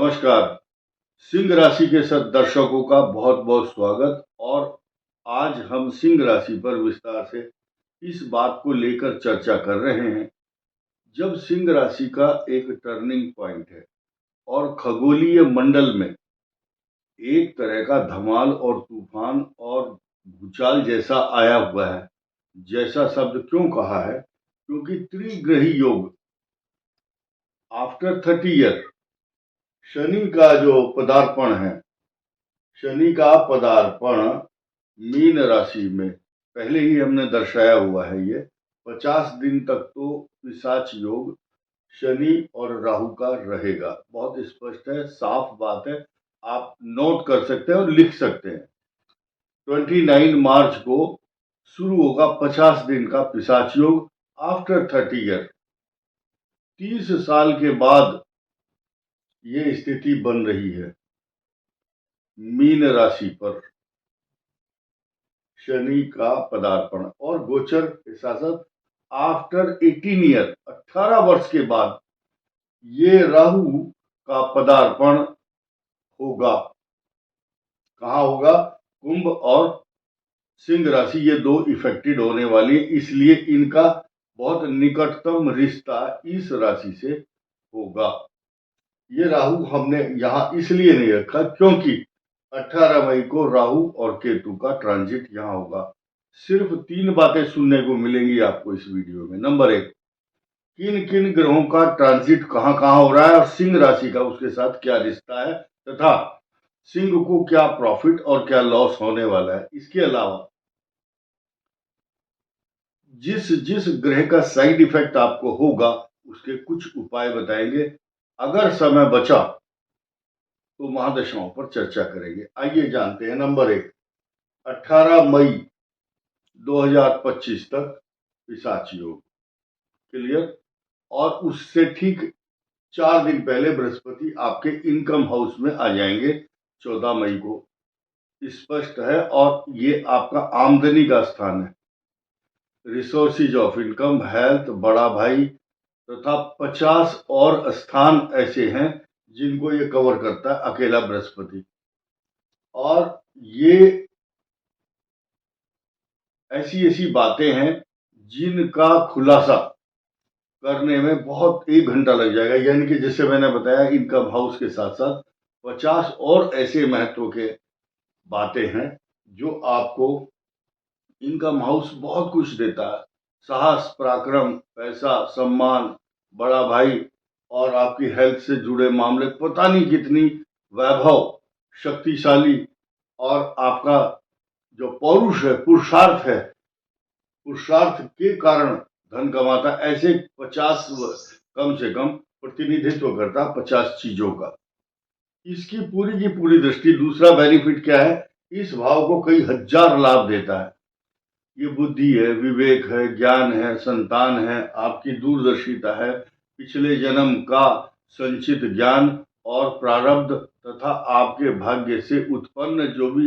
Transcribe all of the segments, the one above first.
नमस्कार। सिंह राशि के सब दर्शकों का बहुत बहुत स्वागत। और आज हम सिंह राशि पर विस्तार से इस बात को लेकर चर्चा कर रहे हैं, जब सिंह राशि का एक टर्निंग पॉइंट है और खगोलीय मंडल में एक तरह का धमाल और तूफान और भूचाल जैसा आया हुआ है। जैसा शब्द क्यों कहा है? क्योंकि त्रिग्रही योग आफ्टर 30 ईयर शनि का जो पदार्पण है, शनि का पदार्पण मीन राशि में पहले ही हमने दर्शाया हुआ है। ये 50 दिन तक तो पिशाच योग शनि और राहु का रहेगा। बहुत स्पष्ट है, साफ बात है, आप नोट कर सकते हैं और लिख सकते हैं। 29 मार्च को शुरू होगा 50 दिन का पिशाच योग आफ्टर 30 ईयर। 30 साल के बाद ये स्थिति बन रही है मीन राशि पर शनि का पदार्पण और गोचर के साथ साथ आफ्टर 18 ईयर 18 वर्ष के बाद ये राहु का पदार्पण होगा। कहाँ होगा? कुंभ और सिंह राशि, ये दो इफेक्टेड होने वाली है, इसलिए इनका बहुत निकटतम रिश्ता इस राशि से होगा। ये राहु हमने यहां इसलिए नहीं रखा क्योंकि 18 मई को राहु और केतु का ट्रांजिट यहां होगा। सिर्फ 3 बातें सुनने को मिलेंगी आपको इस वीडियो में। नंबर 1, किन किन ग्रहों का ट्रांजिट कहां कहां हो रहा है और सिंह राशि का उसके साथ क्या रिश्ता है, तथा सिंह को क्या प्रॉफिट और क्या लॉस होने वाला है। इसके अलावा जिस जिस ग्रह का साइड इफेक्ट आपको होगा उसके कुछ उपाय बताएंगे। अगर समय बचा तो महादशाओं पर चर्चा करेंगे। आइए जानते हैं। नंबर 1, 18 मई 2025 तक पिशाच योग क्लियर, और उससे ठीक 4 दिन पहले बृहस्पति आपके इनकम हाउस में आ जाएंगे 14 मई को। स्पष्ट है, और ये आपका आमदनी का स्थान है। रिसोर्सिज ऑफ इनकम, हेल्थ, बड़ा भाई तथा 50 और स्थान ऐसे हैं जिनको ये कवर करता है अकेला बृहस्पति। और ये ऐसी ऐसी बातें हैं जिनका खुलासा करने में बहुत 1 घंटा लग जाएगा। यानी कि जैसे मैंने बताया, इनकम हाउस के साथ साथ 50 और ऐसे महत्व के बातें हैं जो आपको इनकम हाउस बहुत कुछ देता है। साहस, पराक्रम, पैसा, सम्मान, बड़ा भाई और आपकी हेल्थ से जुड़े मामले, पता नहीं कितनी वैभव, शक्तिशाली, और आपका जो पौरुष है, पुरुषार्थ है, पुरुषार्थ के कारण धन कमाता। ऐसे 50 कम से कम प्रतिनिधित्व करता 50 चीजों का। इसकी पूरी की पूरी दृष्टि, दूसरा बेनिफिट क्या है, इस भाव को कई हजार लाभ देता है। ये बुद्धि है, विवेक है, ज्ञान है, संतान है, आपकी दूरदर्शिता है, पिछले जन्म का संचित ज्ञान और प्रारब्ध तथा आपके भाग्य से उत्पन्न जो भी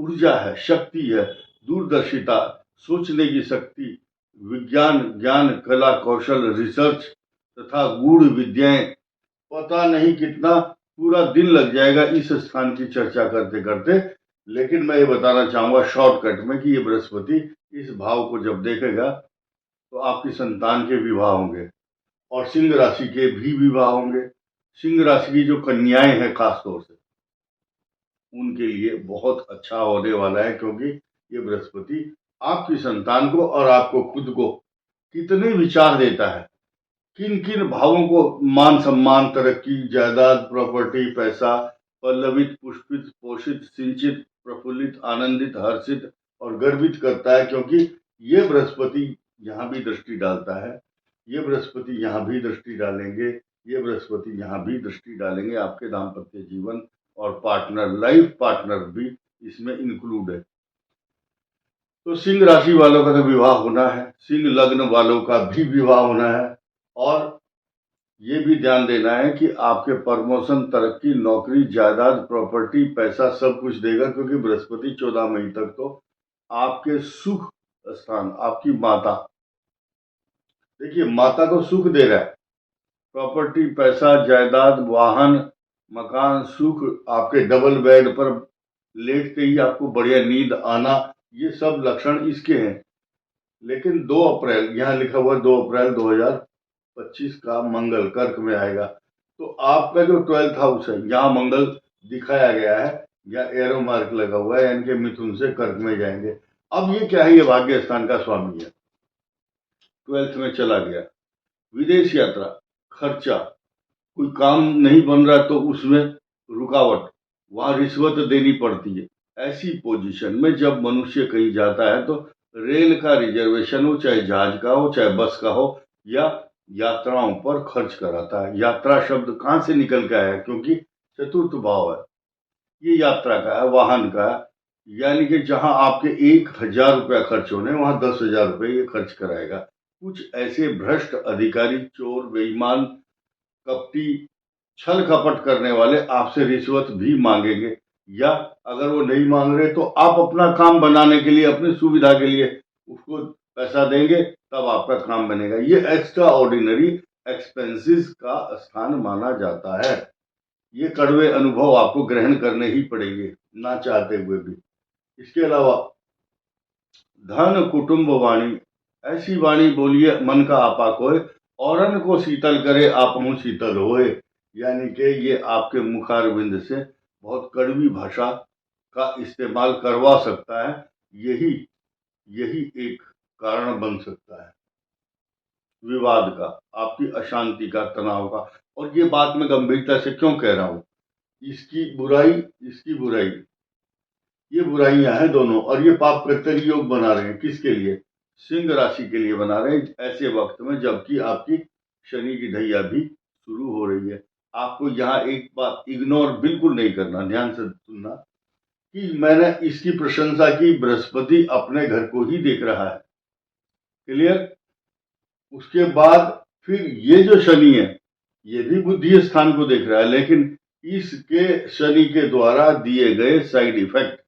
ऊर्जा है, शक्ति है, दूरदर्शिता, सोचने की शक्ति, विज्ञान, ज्ञान, कला, कौशल, रिसर्च तथा गूढ़ विद्याएं, पता नहीं कितना, पूरा दिन लग जाएगा इस स्थान की चर्चा करते करते। लेकिन मैं ये बताना चाहूंगा शॉर्टकट में कि ये बृहस्पति इस भाव को जब देखेगा तो आपकी संतान के विवाह होंगे और सिंह राशि के भी विवाह होंगे। सिंह राशि की जो कन्याएं हैं खास तौर से, उनके लिए बहुत अच्छा होने वाला है, क्योंकि ये बृहस्पति आपकी संतान को और आपको खुद को कितने विचार देता है, किन किन भावों को मान सम्मान, तरक्की, जायदाद, प्रॉपर्टी, पैसा, पल्लवित, पुष्पित, पोषित, सिंचित, प्रफुल्लित, आनंदित, हर्षित और गर्वित करता है। क्योंकि ये बृहस्पति यहाँ भी दृष्टि डालता है, ये बृहस्पति यहाँ भी दृष्टि डालेंगे, ये बृहस्पति यहाँ भी दृष्टि डालेंगे। आपके दाम्पत्य जीवन और पार्टनर, लाइफ पार्टनर भी इसमें इंक्लूड है। तो सिंह राशि वालों का तो विवाह होना है, सिंह लग्न वालों का भी विवाह होना है। और ये भी ध्यान देना है कि आपके प्रमोशन, तरक्की, नौकरी, जायदाद, प्रॉपर्टी, पैसा सब कुछ देगा, क्योंकि बृहस्पति 14 मई तक तो आपके सुख स्थान, आपकी माता, देखिए माता को सुख दे रहा है, प्रॉपर्टी, पैसा, जायदाद, वाहन, मकान, सुख, आपके डबल बेड पर लेटते ही आपको बढ़िया नींद आना, ये सब लक्षण इसके हैं। लेकिन 2 अप्रैल, यहाँ लिखा हुआ 2 अप्रैल 2025 का मंगल कर्क में आएगा, तो आपका जो 12th हाउस है, यहाँ मंगल दिखाया गया है या एरो मार्क लगा हुआ है, यानी कि मिथुन से कर्क में जाएंगे। अब ये क्या है, ये भाग्य स्थान का स्वामी है, 12th में चला गया। विदेश यात्रा, खर्चा, कोई काम नहीं बन रहा तो उसमें रुकावट, वहां रिश्वत देनी पड़ती है। ऐसी पोजीशन में जब मनुष्य कहीं जाता है तो रेल का रिजर्वेशन हो, चाहे जहाज का हो, चाहे बस का हो, या यात्राओं पर खर्च कराता है। यात्रा शब्द कहाँ से निकल के आया, क्योंकि चतुर्थ भाव है, ये यात्रा का है, वाहन का है, यानी कि जहां आपके 1,000 रुपया खर्च होने वहां 10,000 रुपये ये खर्च कराएगा। कुछ ऐसे भ्रष्ट अधिकारी, चोर, बेईमान, कपटी, छल कपट करने वाले आपसे रिश्वत भी मांगेंगे, या अगर वो नहीं मांग रहे तो आप अपना काम बनाने के लिए, अपनी सुविधा के लिए उसको पैसा देंगे, तब आपका काम बनेगा। ये एक्स्ट्रा ऑर्डिनरी एक्सपेंसेस का स्थान माना जाता है। ये कड़वे अनुभव आपको ग्रहण करने ही पड़ेंगे, ना चाहते हुए भी। इसके अलावा धन कुटुंब वाणी, ऐसी वाणी बोलिए मन का आपा कोय, औरन को शीतल करे आपहु शीतल होए, यानी कि ये आपके मुखारविंद से बहुत कड़वी भाषा का इस्तेमाल करवा सकता है। यही यही एक कारण बन सकता है विवाद का, आपकी अशांति का, तनाव का। और ये बात मैं गंभीरता से क्यों कह रहा हूं, इसकी बुराई, इसकी बुराई, ये बुराइयां हैं दोनों, और ये पाप कर्तरी योग बना रहे हैं। किसके लिए? सिंह राशि के लिए बना रहे हैं, ऐसे वक्त में जबकि आपकी शनि की ढैया भी शुरू हो रही है। आपको यहाँ एक बात इग्नोर बिल्कुल नहीं करना, ध्यान से सुनना, कि मैंने इसकी प्रशंसा की, बृहस्पति अपने घर को ही देख रहा है, क्लियर। उसके बाद फिर ये जो शनि है, ये भी बुद्धि स्थान को देख रहा है, लेकिन इसके शनि के द्वारा दिए गए साइड इफेक्ट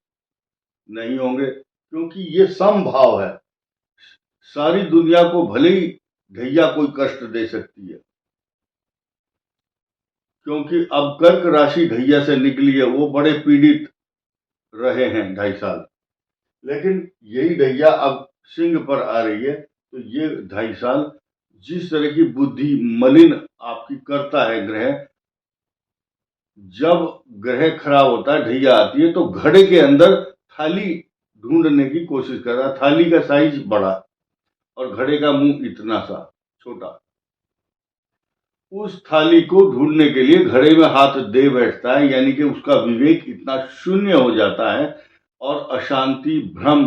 नहीं होंगे, क्योंकि ये समभाव है। सारी दुनिया को भले ही ढैया कोई कष्ट दे सकती है, क्योंकि अब कर्क राशि ढैया से निकली है, वो बड़े पीड़ित रहे हैं 2.5 साल, लेकिन यही ढैया अब सिंह पर आ रही है, तो ये 2.5 साल जिस तरह की बुद्धि मलिन आपकी करता है ग्रह, जब ग्रह खराब होता है, ढैया आती है, तो घड़े के अंदर थाली ढूंढने की कोशिश कर रहा है। थाली का साइज बड़ा और घड़े का मुंह इतना सा छोटा, उस थाली को ढूंढने के लिए घड़े में हाथ दे बैठता है, यानी कि उसका विवेक इतना शून्य हो जाता है, और अशांति, भ्रम,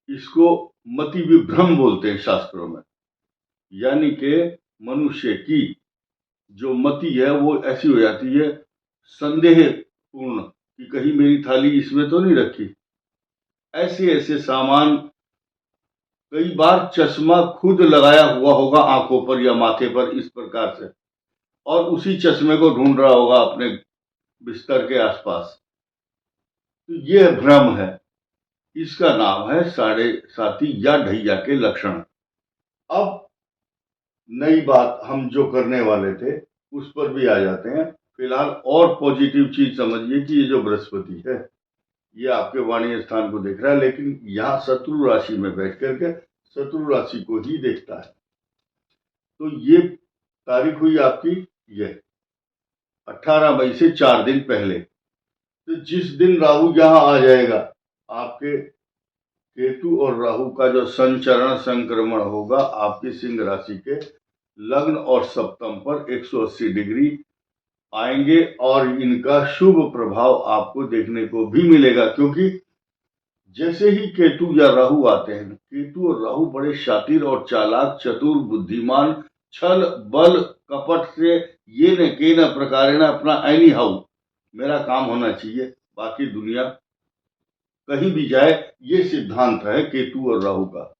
इसको मति विभ्रम बोलते हैं शास्त्रों में, यानी कि मनुष्य की जो मति है वो ऐसी हो जाती है संदेह पूर्ण, कि कहीं मेरी थाली इसमें तो नहीं रखी। ऐसे ऐसे सामान, कई बार चश्मा खुद लगाया हुआ होगा आंखों पर या माथे पर इस प्रकार से, और उसी चश्मे को ढूंढ रहा होगा अपने बिस्तर के आसपास। तो ये भ्रम है, इसका नाम है साढ़े साती या ढैया के लक्षण। अब नई बात हम जो करने वाले थे उस पर भी आ जाते हैं। फिलहाल और पॉजिटिव चीज समझिए कि ये जो बृहस्पति है, ये आपके वाणी स्थान को देख रहा है, लेकिन यहाँ शत्रु राशि में बैठ करके शत्रु राशि को ही देखता है। तो ये तारीख हुई आपकी ये 18 मई से 4 दिन पहले। तो जिस दिन राहु यहाँ आ जाएगा, आपके केतु और राहु का जो संचरण संक्रमण होगा आपकी सिंह राशि के लग्न और सप्तम पर 180 डिग्री आएंगे, और इनका शुभ प्रभाव आपको देखने को भी मिलेगा। क्योंकि जैसे ही केतु या राहु आते हैं, केतु और राहु बड़े शातिर और चालाक, चतुर, बुद्धिमान, छल बल कपट से ये न के न प्रकारेण अपना एनी हाउ मेरा काम होना चाहिए, बाकी दुनिया कहीं भी जाए, ये सिद्धांत है केतु और राहु का।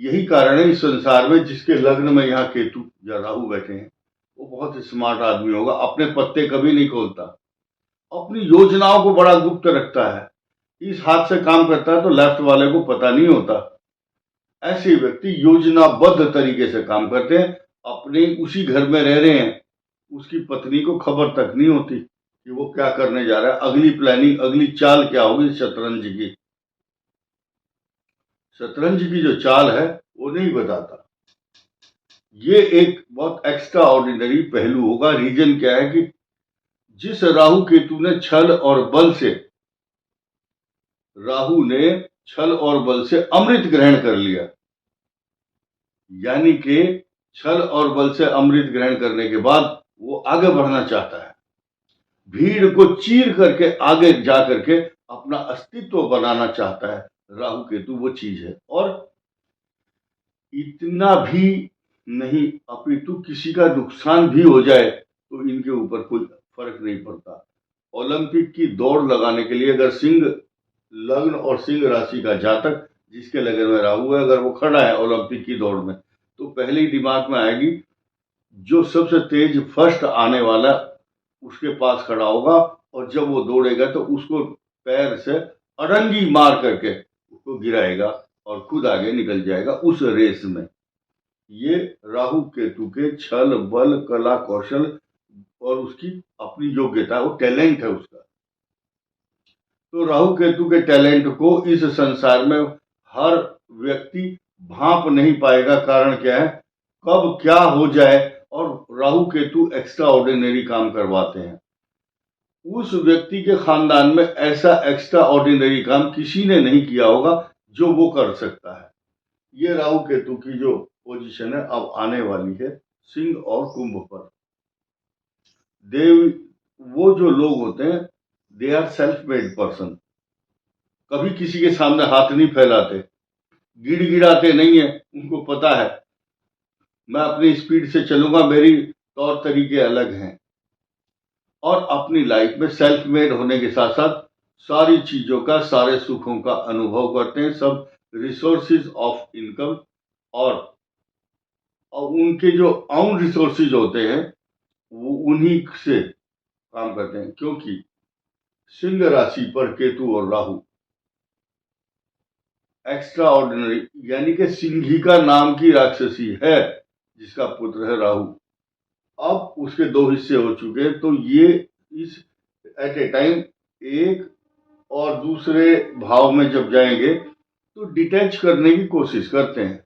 यही कारण है इस संसार में जिसके लग्न में यहाँ केतु या राहु बैठे हैं, वो बहुत स्मार्ट आदमी होगा, अपने पत्ते कभी नहीं खोलता, अपनी योजनाओं को बड़ा गुप्त रखता है। इस हाथ से काम करता है तो लेफ्ट वाले को पता नहीं होता। ऐसे व्यक्ति योजनाबद्ध तरीके से काम करते हैं, अपने उसी घर में रह रहे हैं, उसकी पत्नी को खबर तक नहीं होती कि वो क्या करने जा रहा है, अगली प्लानिंग, अगली चाल क्या होगी शतरंज की। शतरंज की जो चाल है वो नहीं बताता। ये एक बहुत एक्स्ट्रा ऑर्डिनरी पहलू होगा। रीजन क्या है कि जिस राहु केतु ने छल और बल से, राहु ने छल और बल से अमृत ग्रहण कर लिया, यानी कि छल और बल से अमृत ग्रहण करने के बाद वो आगे बढ़ना चाहता है, भीड़ को चीर करके आगे जा करके अपना अस्तित्व बनाना चाहता है। राहु केतु वो चीज है। और इतना भी नहीं, अपितु किसी का नुकसान भी हो जाए तो इनके ऊपर कोई फर्क नहीं पड़ता। ओलंपिक की दौड़ लगाने के लिए अगर सिंह लग्न और सिंह राशि का जातक जिसके लगन में राहु है, अगर वो खड़ा है ओलंपिक की दौड़ में, तो पहले ही दिमाग में आएगी जो सबसे तेज फर्स्ट आने वाला उसके पास खड़ा होगा, और जब वो दौड़ेगा तो उसको पैर से अड़ंगी मार करके उसको गिराएगा और खुद आगे निकल जाएगा उस रेस में। ये राहु केतु के छल बल कला कौशल और उसकी अपनी योग्यता, वो टैलेंट है उसका। तो राहु केतु के टैलेंट को इस संसार में हर व्यक्ति भांप नहीं पाएगा। कारण क्या है, कब क्या हो जाए, और राहु केतु एक्स्ट्रा ऑर्डिनरी काम करवाते हैं। उस व्यक्ति के खानदान में ऐसा एक्स्ट्रा ऑर्डिनरी काम किसी ने नहीं किया होगा जो वो कर सकता है। ये राहु केतु की जो पोजीशन है अब आने वाली है सिंह और कुंभ पर। देव, वो जो लोग होते हैं they are self made person, कभी किसी के सामने हाथ नहीं फैलाते, गिड़गिड़ाते नहीं है। उनको पता है मैं अपनी स्पीड से चलूंगा, मेरी तौर तरीके अलग हैं। और अपनी लाइफ में सेल्फ मेड होने के साथ साथ सारी चीजों का, सारे सुखों का अनुभव करते हैं, सब रिसोर्सेज ऑफ इनकम और उनके जो आउन रिसोर्सेज होते हैं वो उन्हीं से काम करते हैं। क्योंकि सिंह राशि पर केतु और राहु एक्स्ट्रा ऑर्डिनरी, यानी कि सिंहिका नाम की राक्षसी है जिसका पुत्र है राहु। अब उसके दो हिस्से हो चुके हैं, तो ये इस एट ए टाइम एक और दूसरे भाव में जब जाएंगे तो डिटैच करने की कोशिश करते हैं,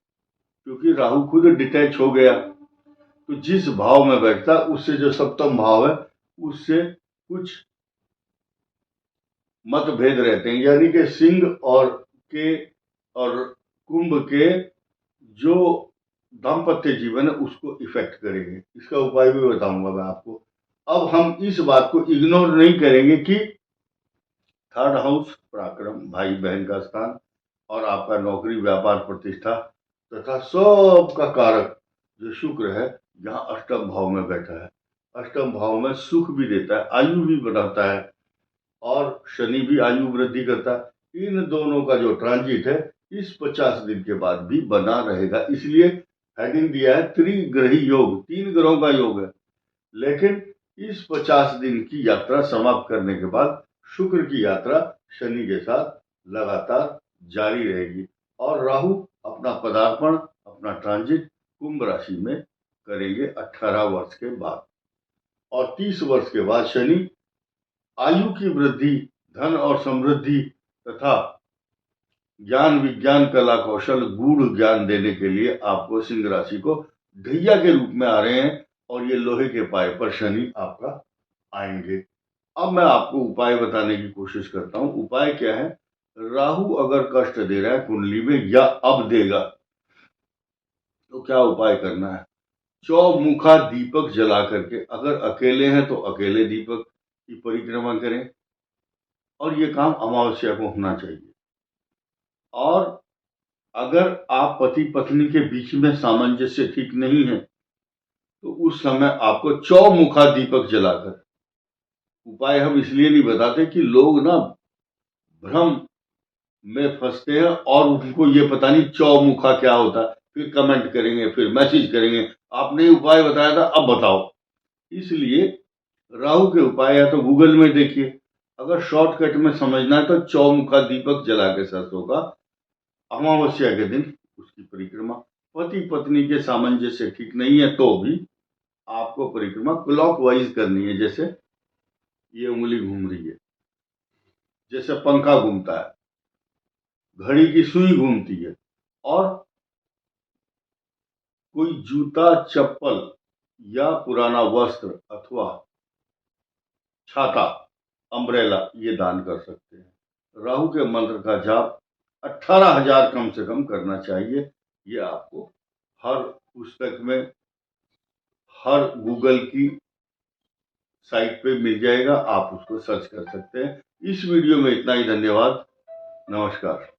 क्योंकि राहु खुद डिटैच हो गया। तो जिस भाव में बैठता उससे जो सप्तम भाव है उससे कुछ मतभेद रहते हैं, यानी कि सिंह और कुंभ के जो दाम्पत्य जीवन है उसको इफेक्ट करेंगे। इसका उपाय भी बताऊंगा मैं आपको। अब हम इस बात को इग्नोर नहीं करेंगे कि थर्ड हाउस पराक्रम, भाई बहन का स्थान, और आपका नौकरी व्यापार प्रतिष्ठा तथा सब का कारक जो शुक्र है यहाँ अष्टम भाव में बैठा है। अष्टम भाव में सुख भी देता है, आयु भी बढ़ाता है, और शनि भी आयु वृद्धि करता है। इन दोनों का जो ट्रांजिट है इस 50 दिन के बाद भी बना रहेगा। इसलिए हेडिंग दिया है त्रिग्रही योग, 3 ग्रहों का योग है। लेकिन इस 50 दिन की यात्रा समाप्त करने के बाद शुक्र की यात्रा शनि के साथ लगातार जारी रहेगी, और राहु अपना पदार्पण, अपना ट्रांजिट कुंभ राशि में करेंगे 18 वर्ष के बाद। और 30 वर्ष के बाद शनि आयु की वृद्धि, धन और समृद्धि तथा ज्ञान विज्ञान कला कौशल गूढ़ ज्ञान देने के लिए आपको सिंह राशि को ढैया के रूप में आ रहे हैं, और ये लोहे के पाए पर शनि आपका आएंगे। अब मैं आपको उपाय बताने की कोशिश करता हूं। उपाय क्या है, राहु अगर कष्ट दे रहा है कुंडली में या अब देगा तो क्या उपाय करना है, चौमुखा दीपक जला करके, अगर अकेले हैं तो अकेले दीपक की परिक्रमा करें, और ये काम अमावस्या को होना चाहिए। और अगर आप पति पत्नी के बीच में सामंजस्य ठीक नहीं है तो उस समय आपको चौमुखा दीपक जलाकर, उपाय हम इसलिए नहीं बताते कि लोग ना भ्रम में फंसते हैं और उनको ये पता नहीं चौमुखा क्या होता है, फिर कमेंट करेंगे, फिर मैसेज करेंगे आपने उपाय बताया था अब बताओ। इसलिए राहु के उपाय या तो गूगल में देखिए, अगर शॉर्टकट में समझना है तो चौमुखा दीपक जला के सरसों का अमावस्या के दिन उसकी परिक्रमा। पति पत्नी के सामंजस्य ठीक नहीं है तो भी आपको परिक्रमा क्लॉकवाइज करनी है। जैसे ये उंगली घूम रही है, जैसे पंखा घूमता है, घड़ी की सुई घूमती है, और कोई जूता, चप्पल या पुराना वस्त्र अथवा छाता, अम्ब्रेला ये दान कर सकते हैं। राहु के मंत्र का जाप 18,000 कम से कम करना चाहिए। ये आपको हर पुस्तक में, हर गूगल की साइट पे मिल जाएगा, आप उसको सर्च कर सकते हैं। इस वीडियो में इतना ही। धन्यवाद, नमस्कार।